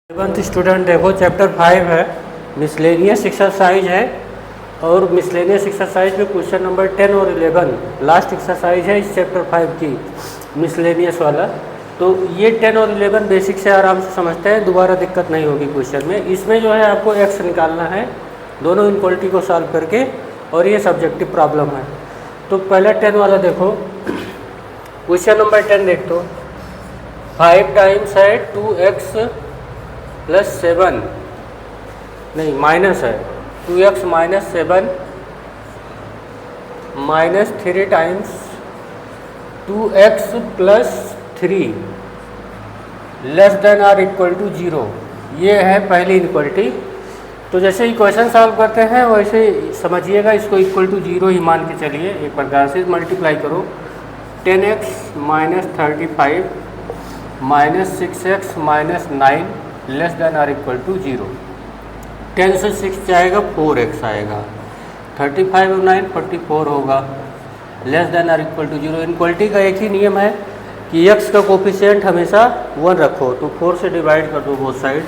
11th student देखो chapter 5 है, miscellaneous exercise है। और मिसलेनियस एक्सरसाइज में क्वेश्चन नंबर 10 और 11 लास्ट एक्सरसाइज है इस चैप्टर 5 की, मिसलेनियस वाला। तो ये 10 और 11 बेसिक से आराम से समझते हैं, दोबारा दिक्कत नहीं होगी क्वेश्चन में। इसमें जो है आपको एक्स निकालना है दोनों इनक्वालिटी को सॉल्व करके, और ये सब्जेक्टिव प्रॉब्लम है। तो पहले 10 वाला देखो, क्वेश्चन नंबर 10 देख दो। 5 टाइम्स है 2x प्लस 7, नहीं माइनस है 2x minus 7 minus 3 times 2x plus 3 less than or equal to 0। ये है पहली इनक्वालिटी। तो जैसे ही क्वेश्चन सॉल्व करते हैं वैसे समझिएगा, इसको इक्वल टू 0 ही मान के चलिए। एक प्रकार से मल्टीप्लाई करो, 10x minus 35 minus 6x minus 9 less than or equal to 0। 10 से 6 जाएगा 4x आएगा, 35 और 9 44 होगा, less than or equal to 0। Inequality का एक ही नियम है कि x का कोफिशिएंट हमेशा 1 रखो, तो 4 से डिवाइड कर दो both side,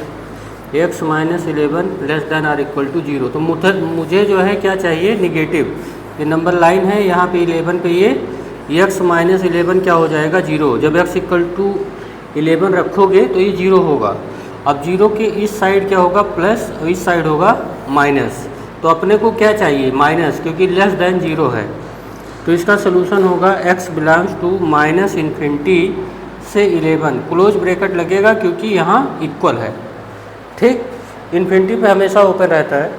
x minus 11 less than or equal to 0। तो मुझे जो है क्या चाहिए, निगेटिव। ये नंबर लाइन है यहाँ पे 11 पे, ये x माइनस 11 क्या हो जाएगा 0। जब x इक्वल टू 11 रखोगे तो ये 0 होगा। अब 0 के इस साइड क्या होगा प्लस, और इस साइड होगा माइनस। तो अपने को क्या चाहिए माइनस, क्योंकि लेस देन 0 है। तो इसका सोल्यूशन होगा x belongs to minus infinity से 11, क्लोज ब्रैकेट लगेगा क्योंकि यहाँ इक्वल है, ठीक। इन्फिनिटी पे हमेशा ओपन रहता है,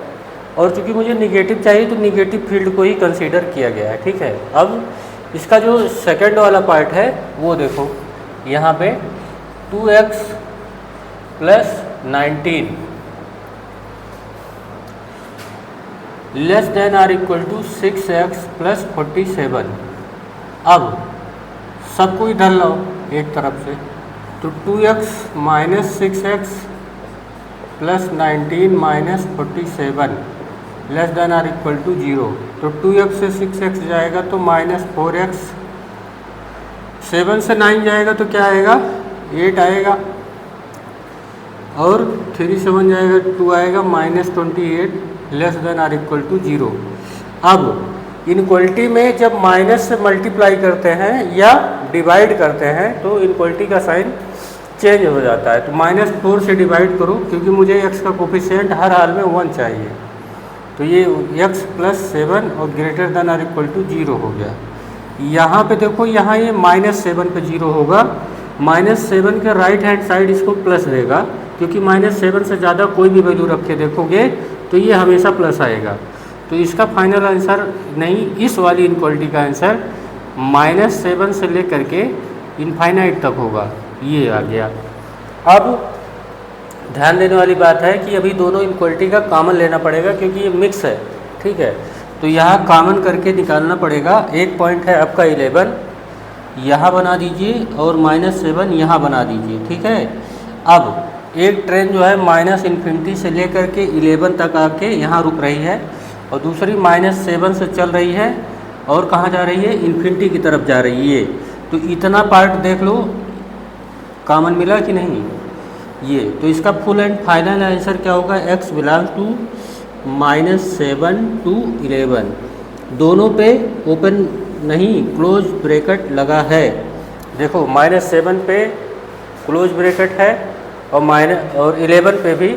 और चूँकि मुझे निगेटिव चाहिए तो निगेटिव फील्ड को ही कंसीडर किया गया है, ठीक है। अब इसका जो सेकंड वाला पार्ट है वो देखो, यहाँ पे 2x plus 19 less than or equal to 6x plus 47। अब सबको इधर लाओ एक तरफ से, तो 2x minus 6x plus 19 minus 47 less than or equal to 0। तो 2x से 6x जाएगा तो माइनस 4x, 7 से 9 जाएगा तो क्या आएगा 8 आएगा, और 3 से 1 जाएगा 2 आएगा, minus 28 less than or equal to 0। अब इनक्वालिटी में जब माइनस से मल्टीप्लाई करते हैं या डिवाइड करते हैं तो इनक्वालिटी का साइन चेंज हो जाता है। तो -4 से डिवाइड करो, क्योंकि मुझे x का कोफिशिएंट हर हाल में 1 चाहिए। तो ये x प्लस 7 और greater than or equal to 0 हो गया। यहाँ पे देखो, यहाँ ये -7 पे 0 होगा, -7 के राइट हैंड साइड इसको प्लस देगा, क्योंकि -7 से ज़्यादा कोई भी वैल्यू रख के देखोगे तो ये हमेशा प्लस आएगा। तो इसका फाइनल आंसर नहीं, इस वाली इनक्वालिटी का आंसर -7 से लेकर के इनफाइनाइट तक होगा, ये आ गया। अब ध्यान देने वाली बात है कि अभी दोनों इनक्वालिटी का कॉमन लेना पड़ेगा, क्योंकि ये मिक्स है, ठीक है। तो यहाँ कॉमन करके निकालना पड़ेगा। एक पॉइंट है आपका 11, यहाँ बना दीजिए, और -7 यहाँ बना दीजिए, ठीक है। अब एक ट्रेन जो है माइनस इन्फिनिटी से लेकर के 11 तक आके यहाँ रुक रही है, और दूसरी -7 से चल रही है और कहाँ जा रही है, इन्फिनिटी की तरफ जा रही है। तो इतना पार्ट देख लो, कॉमन मिला कि नहीं ये। तो इसका फुल एंड फाइनल आंसर क्या होगा, x बिलोंग टू -7 to 11। दोनों पे ओपन नहीं, क्लोज ब्रैकेट लगा है। देखो -7 पे क्लोज ब्रैकेट है, और 11 पे भी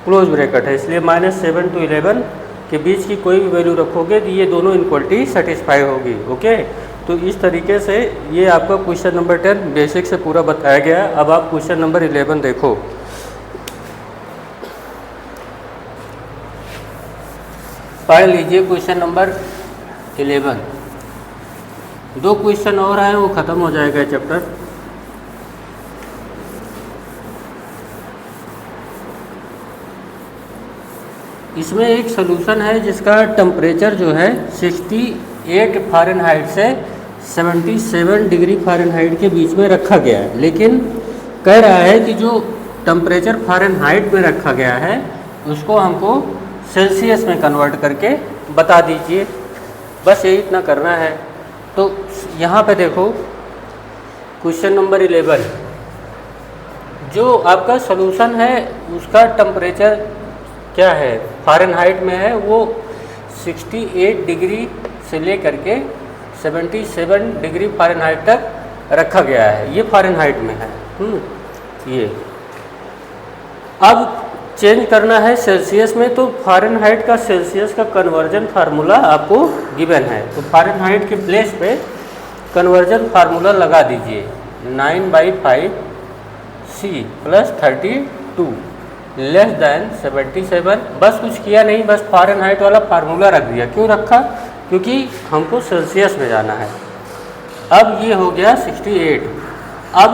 क्लोज ब्रैकेट है, इसलिए -7 to 11 के बीच की कोई भी वैल्यू रखोगे तो ये दोनों इनक्वालिटी सेटिस्फाई होगी, ओके। तो इस तरीके से ये आपका क्वेश्चन नंबर 10 बेसिक से पूरा बताया गया। अब आप क्वेश्चन नंबर 11 देखो। पढ़ लीजिए क्वेश्चन नंबर 11। 2 क्वेश्चन और आए, वो ख़त्म हो जाएगा चैप्टर। इसमें एक सोल्यूशन है जिसका टेम्परेचर जो है 68 फ़ारेनहाइट से 77 डिग्री फ़ारेनहाइट के बीच में रखा गया है, लेकिन कह रहा है कि जो टेम्परेचर फ़ारेनहाइट में रखा गया है उसको हमको सेल्सियस में कन्वर्ट करके बता दीजिए। बस यही इतना करना है। तो यहाँ पे देखो क्वेश्चन नंबर 11, जो आपका सॉल्यूशन है उसका टेम्परेचर क्या है, फ़ारेनहाइट में है, वो 68 डिग्री से लेकर के 77 डिग्री फ़ारेनहाइट तक रखा गया है, ये फ़ारेनहाइट में है। ये अब चेंज करना है सेल्सियस में, तो फ़ारेनहाइट का सेल्सियस का कन्वर्जन फार्मूला आपको गिवन है, तो फ़ारेनहाइट के प्लेस पे कन्वर्जन फार्मूला लगा दीजिए 9/5 C + 32 लेस दैन 77। बस कुछ किया नहीं, बस फ़ारेनहाइट वाला फार्मूला रख दिया। क्यों रखा? क्योंकि हमको सेल्सियस में जाना है। अब ये हो गया 68। अब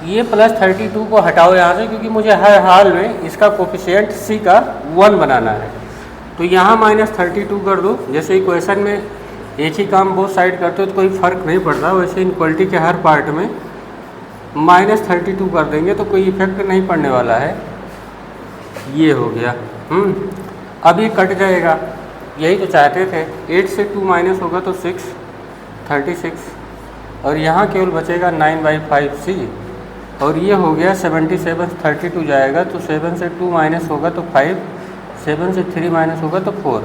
ये +32 को हटाओ यहाँ से, क्योंकि मुझे हर हाल में इसका कोफिशिएंट C का 1 बनाना है। तो यहाँ -32 कर दो। जैसे इक्वेशन में एक ही काम बोथ साइड करते हो तो कोई फ़र्क नहीं पड़ता, वैसे इनक्वलिटी के हर पार्ट में -32 कर देंगे तो कोई इफेक्ट नहीं पड़ने वाला है। ये हो गया। अब ये कट जाएगा, यही तो चाहते थे। 8 से 2 माइनस होगा तो 6, 36, और यहाँ केवल बचेगा 9/5 C, और ये हो गया 77, 32 जाएगा तो 7 से 2 माइनस होगा तो 5, 7 से 3 माइनस होगा तो 4।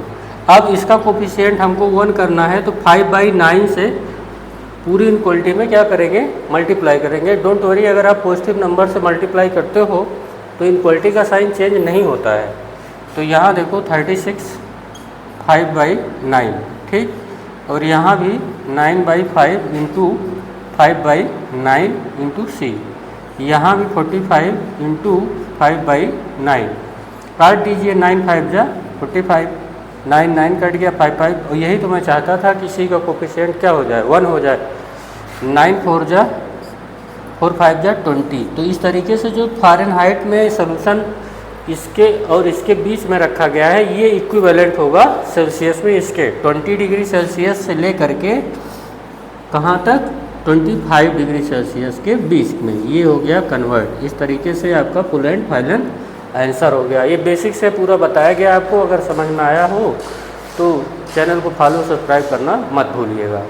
अब इसका कोफिशिएंट हमको 1 करना है, तो 5/9 से पूरी इनक्वलिटी में क्या करेंगे, मल्टीप्लाई करेंगे। डोंट वरी, अगर आप पॉजिटिव नंबर से मल्टीप्लाई करते हो तो इनक्वलिटी का साइन चेंज नहीं होता है। तो यहाँ देखो 36 5/9, ठीक, और यहाँ भी 9/5 × 5/9 × C, यहाँ भी 45 × 5/9। काट दीजिए, 9 5 जा 45, 9 9 कट गया, 5 5, और यही तो मैं चाहता था कि C का कोफिशिएंट क्या हो जाए, 1 हो जाए। 9 4 जा 4 5 जा 20। तो इस तरीके से जो फ़ारेनहाइट में सॉल्यूशन इसके और इसके बीच में रखा गया है, ये इक्विवेलेंट होगा सेल्सियस में इसके 20 डिग्री सेल्सियस से लेकर के कहाँ तक, 25 डिग्री सेल्सियस के बीच में। ये हो गया कन्वर्ट। इस तरीके से आपका फुल एंड फाइनल आंसर हो गया। ये बेसिक से पूरा बताया गया आपको। अगर समझ में आया हो तो चैनल को फॉलो सब्सक्राइब करना मत भूलिएगा।